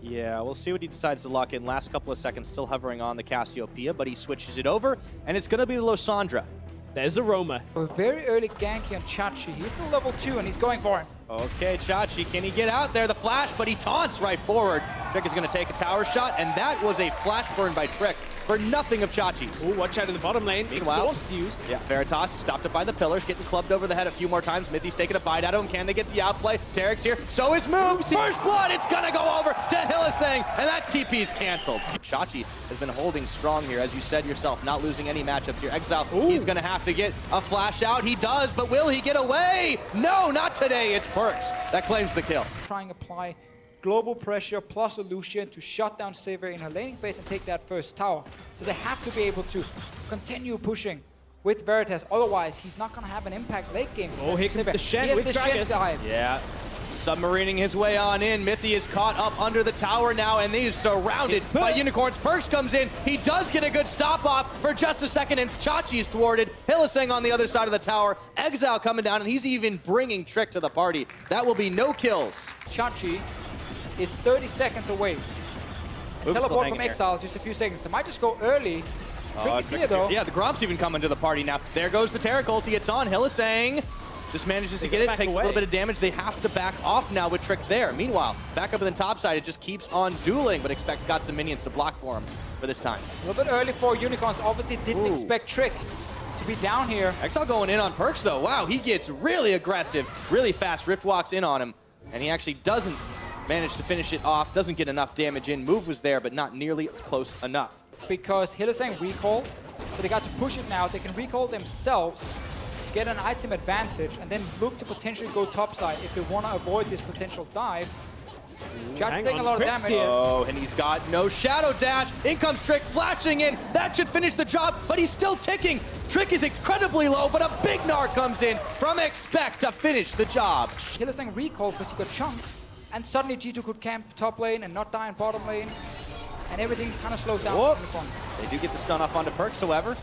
Yeah, we'll see what he decides to lock in. Last couple of seconds, still hovering on the Cassiopeia, but he switches it over, and it's going to be the Lissandra. There's a Roma. A very early gank here on Chachi. He's still level 2 and he's going for it. Okay, Chachi, can he get out there? The flash, but he taunts right forward. Trick is going to take a tower shot, and that was a flash burn by Trick for nothing of Chachi's. Ooh, watch out in the bottom lane. Meanwhile, Exhaust used. Yeah, Veritas stopped up by the pillars, getting clubbed over the head a few more times. Mithy's taking a bite out of him. Can they get the outplay? Taric's here. So is Move. First blood. It's going to go over to Hylissang, and that TP's canceled. Chachi has been holding strong here, as you said yourself, not losing any matchups here. Exileh, he's going to have to get a flash out. He does, but will he get away? No, not today. It's Perkz that claims the kill. Trying to apply global pressure plus a Lucian to shut down Sivir in her laning phase and take that first tower. So they have to be able to continue pushing with Veritas. Otherwise, he's not going to have an impact late game. Oh, here comes the Shen with the Gragas. Shen dive. Yeah. Submarining his way on in. Mithy is caught up under the tower now, and he's surrounded by unicorns. Perkz comes in. He does get a good stop off for just a second, and Chachi is thwarted. Hylissang on the other side of the tower. Exileh coming down, and he's even bringing Trick to the party. That will be no kills. Chachi is 30 seconds away. Teleport from Exileh, just a few seconds. They might just go early. Trick is here, though. Yeah, the Gromp's even coming to the party now. There goes the Taric ulti. It's on. Hylissang just manages to get it, takes a little bit of damage. They have to back off now with Trick there. Meanwhile, back up in the top side, it just keeps on dueling, but expects got some minions to block for him for this time. A little bit early for Unicorns. Obviously didn't expect Trick to be down here. Exileh going in on Perkz, though. Wow, he gets really aggressive, really fast. Rift walks in on him, and he actually doesn't manage to finish it off, doesn't get enough damage in. Move was there, but not nearly close enough. Because Hylissang recall, so they got to push it now. They can recall themselves, get an item advantage, and then look to potentially go topside if they want to avoid this potential dive. Chachi taking a lot of damage. Here. Oh, and he's got no shadow dash. In comes Trick, flashing in. That should finish the job, but he's still ticking. Trick is incredibly low, but a big Gnar comes in from Expect to finish the job. Hylissang recall because he got chunked, and suddenly G2 could camp top lane and not die in bottom lane, and everything kind of slowed down. They do get the stun off onto Perkz, however.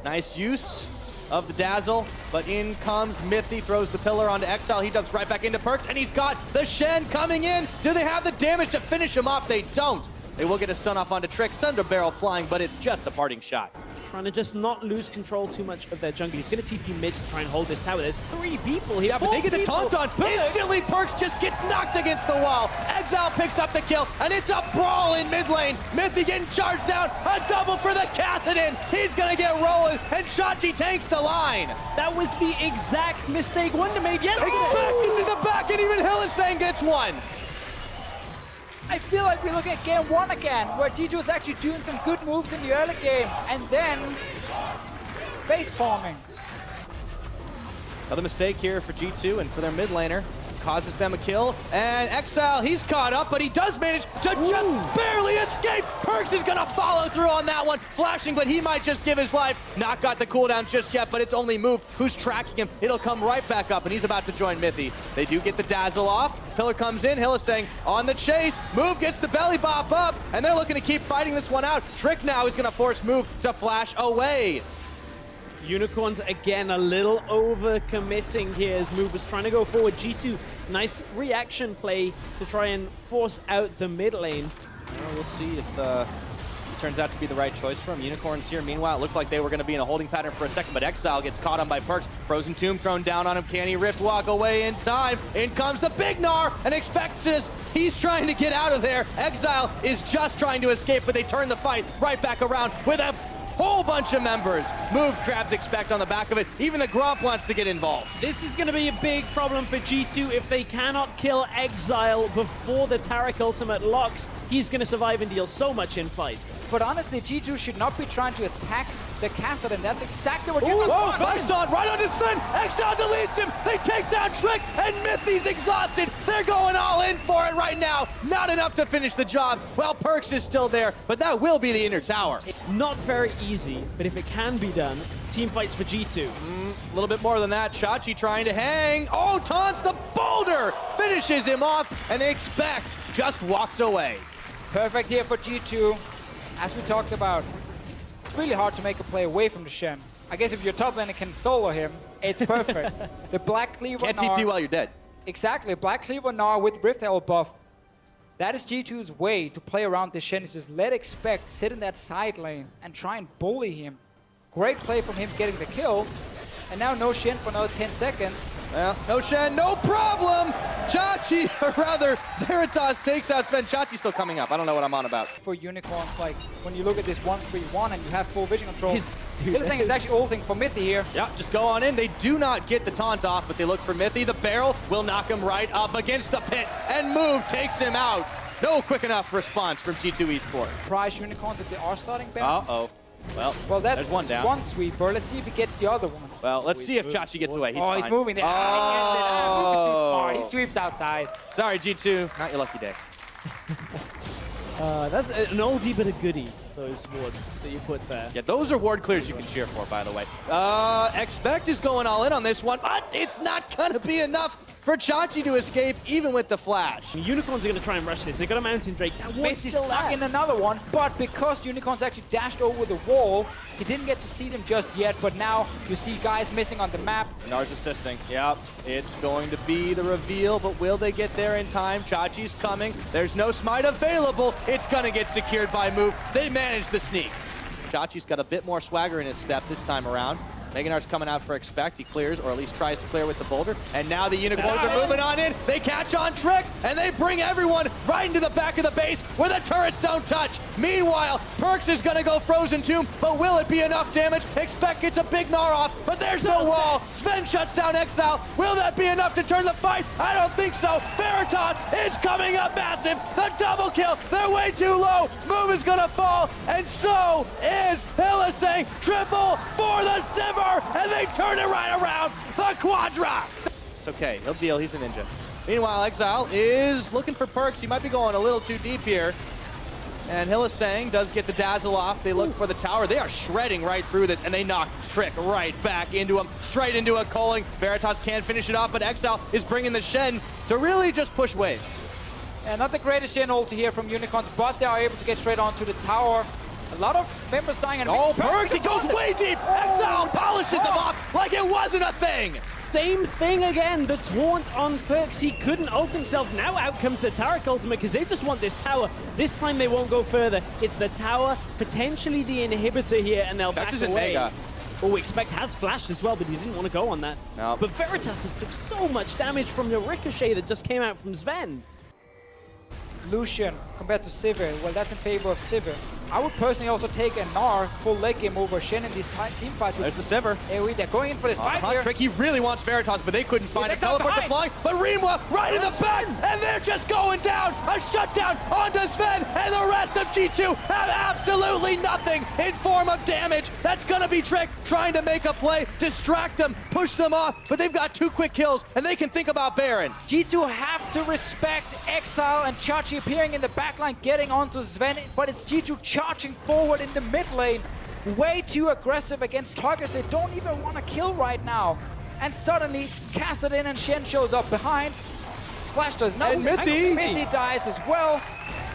Nice use of the dazzle, but in comes Mithy, throws the pillar onto Exileh. He dumps right back into Perkz, and he's got the Shen coming in. Do they have the damage to finish him off? They don't. They will get a stun off onto Trick, send a barrel flying, but it's just a parting shot. Trying to just not lose control too much of their jungle. He's going to TP mid to try and hold this tower. There's 3 people here. Yeah, but they get a taunt on. Instantly, Perkz just gets knocked against the wall. Exileh picks up the kill, and it's a brawl in mid lane. Mithy getting charged down. A double for the Kassadin. He's going to get rolling, and Chachi tanks the line. That was the exact mistake Wonder made yesterday. Expect is in the back, and even Hylissang gets one. I feel like we're looking at game 1 again, where G2 was actually doing some good moves in the early game, and then face palming. Another mistake here for G2 and for their mid laner. Causes them a kill, and Exileh, he's caught up, but he does manage to just barely escape. Perkz is gonna follow through on that one, flashing, but he might just give his life. Not got the cooldown just yet, but it's only Move who's tracking him. It'll come right back up, and he's about to join Mithy. They do get the dazzle off. Pillar comes in, Hylissang on the chase. Move gets the belly bop up, and they're looking to keep fighting this one out. Trick now is gonna force Move to flash away. Unicorns again a little over committing here as Move was trying to go forward. G2, nice reaction play to try and force out the mid lane. Well, we'll see if it turns out to be the right choice for him. Unicorns here, meanwhile, it looked like they were going to be in a holding pattern for a second, but Exileh gets caught on by Perkz. Frozen Tomb thrown down on him. Can he Rift walk away in time? In comes the big Gnar, and Expect says he's trying to get out of there. Exileh is just trying to escape, but they turn the fight right back around with a whole bunch of members. Move grabs Expect on the back of it. Even the Gromp wants to get involved. This is going to be a big problem for G2 if they cannot kill Exileh before the Taric ultimate locks. He's going to survive and deal so much in fights. But honestly, G2 should not be trying to attack the Kassadin. That's exactly what you want. Oh, burst on right on his Zven. Exileh deletes him. They take down Trick, and Mithy's exhausted. They're going all in for it right now. Not enough to finish the job. Well, Perkz is still there, but that will be the inner tower. Not very easy, but if it can be done, team fights for G2. A little bit more than that. Chachi trying to hang. Oh, taunts the boulder. Finishes him off, and they Expect just walks away. Perfect here for G2. As we talked about, it's really hard to make a play away from the Shen. I guess if your top laner can solo him, it's perfect. The Black Cleaver Can't Gnar, TP while you're dead. Exactly, Black Cleaver Gnar with Rift Herald buff. That is G2's way to play around the Shen, is just let Expect sit in that side lane and try and bully him. Great play from him getting the kill. And now no Shen for another 10 seconds. Well, no Shen, no problem! Chachi, or rather, Veritas takes out Zven. Chachi's still coming up. I don't know what I'm on about. For Unicorns, like, when you look at this 1-3-1 and you have full vision control, Dude, Hylissang is actually ulting for mithy here. Yeah, just go on in. They do not get the taunt off, but they look for mithy. The barrel will knock him right up against the pit, and Move takes him out. No quick enough response from G2 Esports. Surprise Unicorns if they are starting back. Uh-oh. Well, that's there's one down. one sweeper. Let's see if he gets the other one. Well, let's see if Chachi gets away. He's He's fine. moving there. He gets it. Move is too smart. He sweeps outside. Sorry, G2. Not your lucky day. That's an oldie but a goodie, those wards that you put there. Yeah, those are ward clears you can cheer for, by the way. Expect is going all in on this one, but it's not going to be enough for Chachi to escape, even with the flash. Unicorns are going to try and rush this. They got a Mountain Drake. That one's Mithy's still stuck there. in another one, but because Unicorns actually dashed over the wall, he didn't get to see them just yet, but now you see guys missing on the map. Gnar's assisting. Yep, it's going to be the reveal, but will they get there in time? Chachi's coming. There's no smite available. It's going to get secured by Move. They manage the sneak. Chachi's got a bit more swagger in his step this time around. Gnar's coming out for Expect. He clears, or at least tries to clear with the boulder. And now the Unicorns are moving on in. They catch on Trick, and they bring everyone right into the back of the base where the turrets don't touch. Meanwhile, Perkz is going to go Frozen Tomb, but will it be enough damage? Expect gets a big Gnar off, but there's no wall. Zven shuts down Exileh. Will that be enough to turn the fight? I don't think so. Veritas is coming up massive. The double kill. They're way too low. Move is going to fall, and so is Hylissang. Triple for the Sivir. And they turn it right around. The Quadra. It's okay. He'll deal. He's a ninja. Meanwhile, Exileh is looking for Perkz. He might be going a little too deep here. And Hylissang does get the dazzle off. They look for the tower. They are shredding right through this, and they knock Trick right back into him, straight into a culling. Veritas can't finish it off, but Exileh is bringing the Shen to really just push waves. And not the greatest Shen ulti here from Unicorns, but they are able to get straight onto the tower. A lot of members dying. And Perkz, he goes way deep. Exileh polishes him off like it wasn't a thing. Same thing again. The taunt on Perkz. He couldn't ult himself. Now out comes the Taric ultimate because they just want this tower. This time they won't go further. It's the tower, potentially the inhibitor here, and they'll back away. Oh, Expect has flashed as well, but he didn't want to go on that. No. But Veritas just took so much damage from the ricochet that just came out from Zven. Lucian compared to Sivir, well, that's in favor of Sivir. I would personally also take a Gnar full leg game over Shen in these team fights. There's the Sivir. AoE, they're going in for this fight here. Trick, he really wants Veritas, but they couldn't find it. Teleport to flying, but Rinwa right in the back, and they're just going down. A shutdown onto Zven, and the rest of G2 have absolutely nothing in form of damage. That's gonna be Trick trying to make a play, distract them, push them off, but they've got 2 quick kills, and they can think about Baron. G2 have to respect Exileh and Chachi appearing in the backline, getting onto Zven, but it's G2 charging forward in the mid lane. Way too aggressive against targets they don't even want to kill right now. And suddenly, Kassadin and Shen shows up behind. Flash does nothing. And mithy dies as well.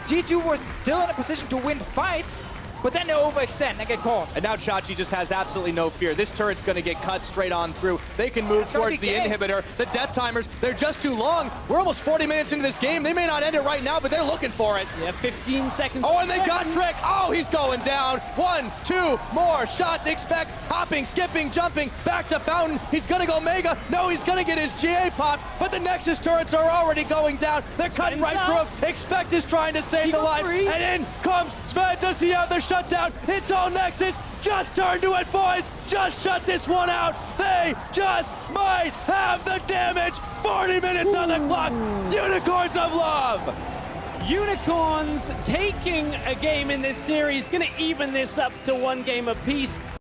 G2 was still in a position to win fights, but then they overextend and get caught. And now Chachi just has absolutely no fear. This turret's going to get cut straight on through. They can move towards the inhibitor. The death timers, they're just too long. We're almost 40 minutes into this game. They may not end it right now, but they're looking for it. Yeah, 15 seconds. Oh, and they got Trick. Oh, he's going down. 1, 2 more shots. Expect hopping, skipping, jumping back to Fountain. He's going to go Mega. No, he's going to get his GA pop, but the Nexus turrets are already going down. They're cutting right through him. Expect is trying to save the line. And in comes Zven. Does he have the shutdown? It's all Nexus. Just turn to it, boys. Just shut this one out. They just might have the damage. 40 minutes on the clock. Unicorns of love. Unicorns taking a game in this series, going to even this up to 1 game apiece.